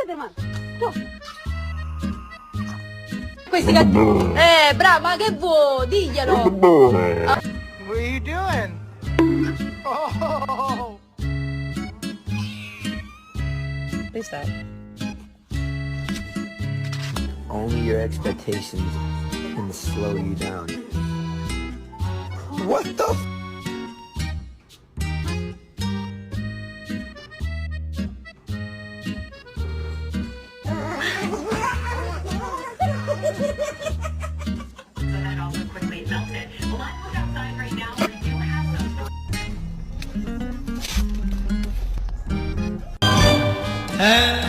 per mano. Tu. Questi bravo, ma che vuoi? Diglielo. What are you doing? Oh! Who's that? Only your expectations can slow you down. What the f- that also quickly melted. Well, I look outside right now where you have some...